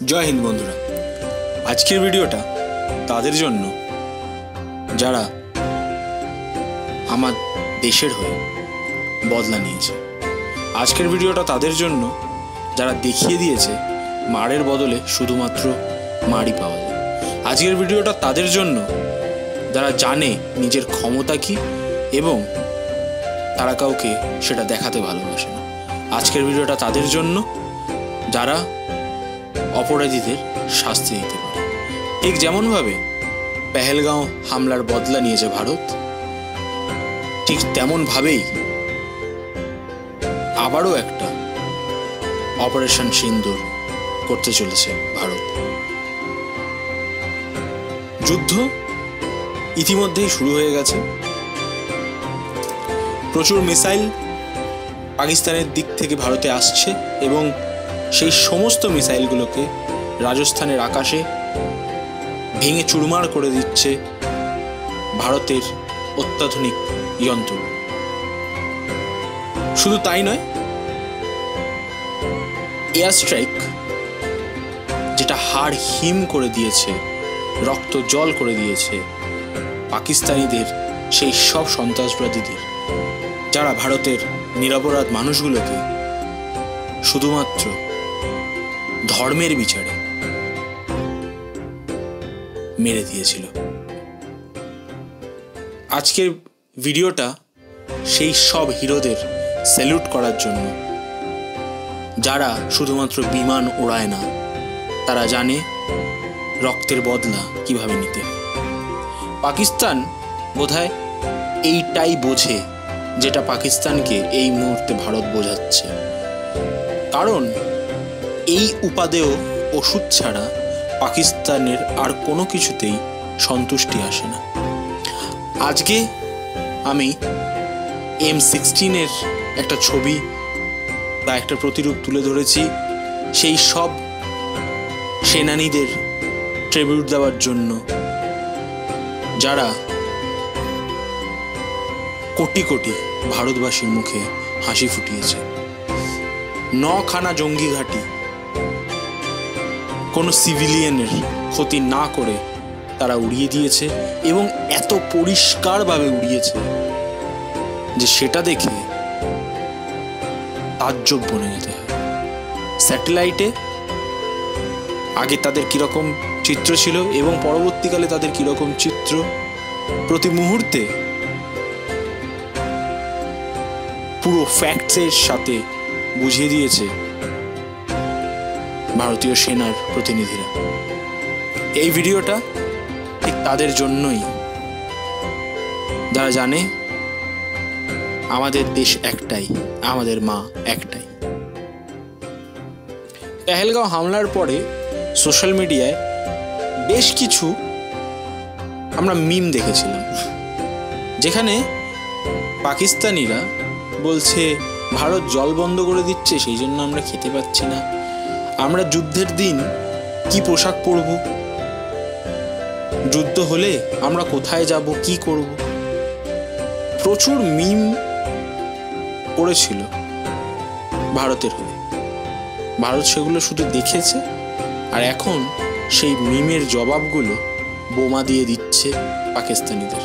জয় হিন্দ বন্ধুরা। আজকের ভিডিওটা তাদের জন্য যারা আমার দেশের হয়ে বদলা নিয়েছে। আজকের ভিডিওটা তাদের জন্য যারা দেখিয়ে দিয়েছে মারের বদলে শুধুমাত্র মারই পাওয়া যায়। আজকের ভিডিওটা তাদের জন্য যারা জানে নিজের ক্ষমতা কী এবং তারা কাউকে সেটা দেখাতে ভালোবাসে না। আজকের ভিডিওটা তাদের জন্য যারা অপরাধীদের শাস্তি দিতে পারে। ঠিক যেমনভাবে পেহেলগাঁও হামলার বদলা নিয়েছে ভারত, ঠিক তেমনভাবেই আবারও একটা অপারেশন সিন্দুর করতে চলেছে ভারত। যুদ্ধ ইতিমধ্যেই শুরু হয়ে গেছে। প্রচুর মিসাইল পাকিস্তানের দিক থেকে ভারতে আসছে এবং সেই সমস্ত মিসাইলগুলোকে রাজস্থানের আকাশে ভেঙে চুরমার করে দিচ্ছে ভারতের অত্যাধুনিক যন্ত্র। শুধু তাই নয়, এয়ার স্ট্রাইক যেটা হাড় হিম করে দিয়েছে, রক্ত জল করে দিয়েছে পাকিস্তানিদের, সেই সব সন্ত্রাসবাদীদের যারা ভারতের নিরপরাধ মানুষগুলোকে শুধুমাত্র ধর্মের বিচারে মেরে দিয়েছিল। আজকের ভিডিওটা সেই সব হিরোদের স্যালুট করার জন্য যারা শুধুমাত্র বিমান ওড়ায় না, তারা জানে রক্তের বদলা কিভাবে নিতে হয়। পাকিস্তান বোধহয় এইটাই বোঝে যেটা পাকিস্তানকে এই মুহূর্তে ভারত বোঝাচ্ছে। কারণ এই উপাদেয় ওষুধ ছাড়া পাকিস্তানের আর কোনো কিছুতেই সন্তুষ্টি আসে না। আজকে আমি M16 একটা ছবি বা একটা প্রতিরূপ তুলে ধরেছি সেই সব সেনানীদের ট্রিবিউট দেওয়ার জন্য যারা কোটি কোটি ভারতবাসীর মুখে হাসি ফুটিয়েছে। 9খানা জঙ্গি ঘাঁটি কোনো সিভিলিয়ানের ক্ষতি না করে তারা উড়িয়ে দিয়েছে এবং এত পরিষ্কারভাবে উড়িয়েছে যে সেটা দেখে তাজ্জব বনে যেতে হয়। স্যাটেলাইটে আগে তাদের কীরকম চিত্র ছিল এবং পরবর্তীকালে তাদের কীরকম চিত্র প্রতি মুহূর্তে পুরো ফ্যাক্টসের সাথে বুঝিয়ে দিয়েছে ভারতীয় সেনার প্রতিনিধিরা। এই ভিডিওটা ঠিক তাদের জন্যই যারা জানে আমাদের দেশ একটাই, আমাদের মা একটাই। পেহেলগাঁও হামলার পরে সোশ্যাল মিডিয়ায় বেশ কিছু আমরা মিম দেখেছিলাম, যেখানে পাকিস্তানিরা বলছে ভারত জল বন্ধ করে দিচ্ছে, সেই জন্য আমরা খেতে পাচ্ছি না, আমরা যুদ্ধের দিন কি পোশাক পরব, যুদ্ধ হলে আমরা কোথায় যাব, কি করব। প্রচুর মিম করেছিল ভারতের হয়ে। ভারত সেগুলো শুধু দেখেছে আর এখন সেই মিমের জবাবগুলো বোমা দিয়ে দিচ্ছে পাকিস্তানিদের।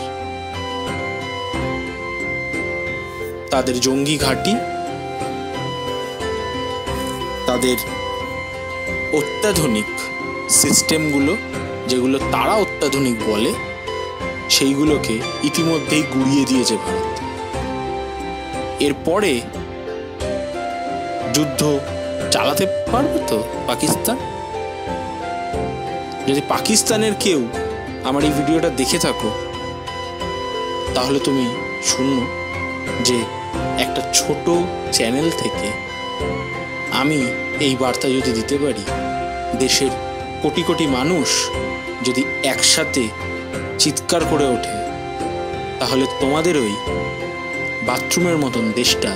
তাদের জঙ্গি ঘাঁটি, তাদের অত্যাধুনিক সিস্টেমগুলো, যেগুলো তারা অত্যাধুনিক বলে, সেইগুলোকে ইতিমধ্যেই গুড়িয়ে দিয়েছে ভারত। এরপরে যুদ্ধ চালাতে পারবে তো পাকিস্তান? যদি পাকিস্তানের কেউ আমার এই ভিডিওটা দেখে থাকো, তাহলে তুমি শুনো যে একটা ছোট চ্যানেল থেকে আমি এই বার্তা যদি দিতে পারি, দেশের কোটি কোটি মানুষ যদি একসাথে চিৎকার করে ওঠে, তাহলে তোমাদের ওই বাথরুমের মতন দেশটা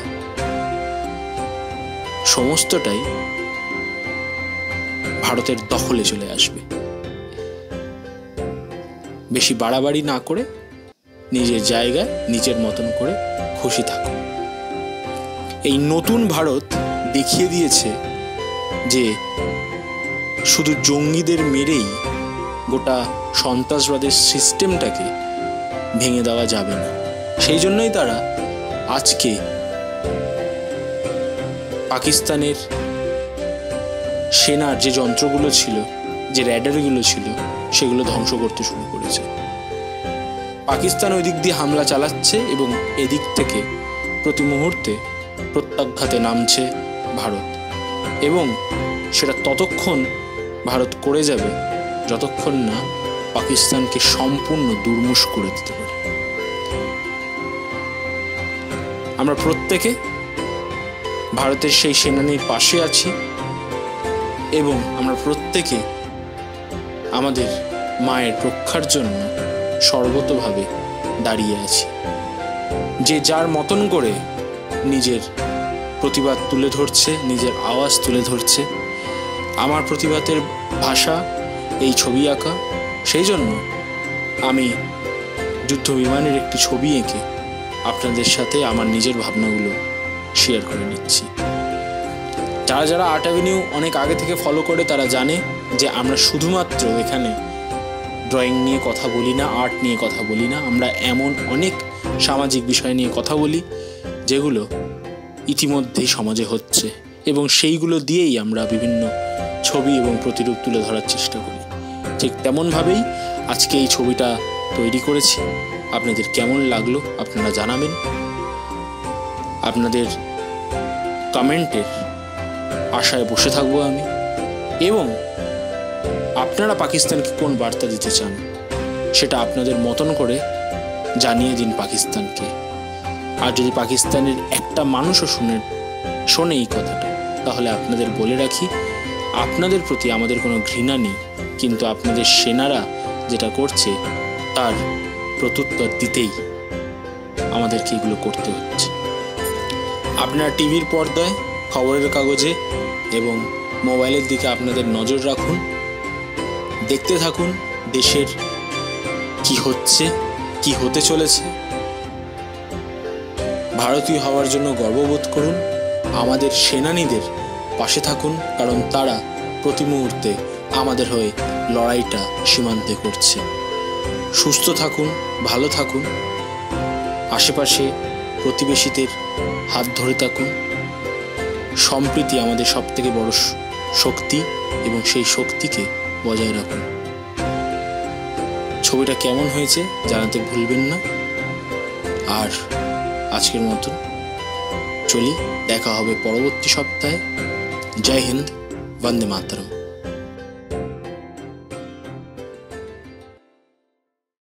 সমস্তটাই ভারতের দখলে চলে আসবে। বেশি বাড়াবাড়ি না করে নিজের জায়গায় নিজের মতন করে খুশি থাকো। এই নতুন ভারত দেখিয়ে দিয়েছে যে শুধু জঙ্গিদের মেরেই গোটা সন্ত্রাসবাদের সিস্টেমটাকে ভেঙে দেওয়া যাবে না। সেই জন্যই তারা আজকে পাকিস্তানের সেনার যে যন্ত্রগুলো ছিল, যে র্যাডারগুলো ছিল, সেগুলো ধ্বংস করতে শুরু করেছে। পাকিস্তান ওই দিক দিয়ে হামলা চালাচ্ছে এবং এদিক থেকে প্রতি মুহূর্তে প্রত্যাঘাতে নামছে ভারত, এবং সেটা ততক্ষণ ভারত করে যাবে যতক্ষণ না পাকিস্তানকে সম্পূর্ণ দুর্মুষ করে দিতে পারে। আমরা প্রত্যেকে ভারতের সেই সেনানীর পাশে আছি এবং আমরা প্রত্যেকে আমাদের মায়ের রক্ষার জন্য সর্বতভাবে দাঁড়িয়ে আছি। যে যার মতন করে নিজের প্রতিবাদ তুলে ধরছে, নিজের আওয়াজ তুলে ধরছে। আমার প্রতিবাদের ভাষা এই ছবি আঁকা, সেই জন্য আমি যুদ্ধ বিমানের একটি ছবি এঁকে আপনাদের সাথে আমার নিজের ভাবনাগুলো শেয়ার করে নিচ্ছি। যারা যারা আর্ট অ্যাভিনিউ অনেক আগে থেকে ফলো করে তারা জানে যে আমরা শুধুমাত্র এখানে ড্রয়িং নিয়ে কথা বলি না, আর্ট নিয়ে কথা বলি না। আমরা এমন অনেক সামাজিক বিষয় নিয়ে কথা বলি যেগুলো ইতিমধ্যেই সমাজে হচ্ছে, এবং সেইগুলো দিয়েই আমরা বিভিন্ন ছবি এবং প্রতিরূপ তুলে ধরার চেষ্টা করি। ঠিক তেমনভাবেই আজকে এই ছবিটা তৈরি করেছি। আপনাদের কেমন লাগলো আপনারা জানাবেন। আপনাদের কমেন্টের আশায় বসে থাকবো আমি, এবং আপনারা পাকিস্তানকে কোন বার্তা দিতে চান সেটা আপনাদের মতন করে জানিয়ে দিন পাকিস্তানকে। আর যদি পাকিস্তানের একটা মানুষও শোনে এই কথাটা, তাহলে আপনাদের বলে রাখি, আপনাদের প্রতি আমাদের কোনো ঘৃণা নেই, কিন্তু আপনাদের সেনারা যেটা করছে তার প্রত্যুত্তর দিতেই আমাদেরকে এগুলো করতে হচ্ছে। আপনারা টিভির পর্দায়, খবরের কাগজে এবং মোবাইলের দিকে আপনাদের নজর রাখুন, দেখতে থাকুন দেশের কি হচ্ছে, কি হতে চলেছে। ভারতীয় হওয়ার জন্য গর্ববোধ করুন, আমাদের সেনানীদের পাশে থাকুন, কারণ তারা প্রতি মুহূর্তে আমাদের হয়ে লড়াইটা সীমান্তে করছে। সুস্থ থাকুন, ভালো থাকুন, আশেপাশে প্রতিবেশীদের হাত ধরে থাকুন। সম্প্রীতি আমাদের সবথেকে বড় শক্তি, এবং সেই শক্তিকে বজায় রাখুন। ছবিটা কেমন হয়েছে জানাতে ভুলবেন না। আর আজকের মতন চলি, দেখা হবে পরবর্তী সপ্তাহে। জয় হিন্দ, বন্দে মাতরম।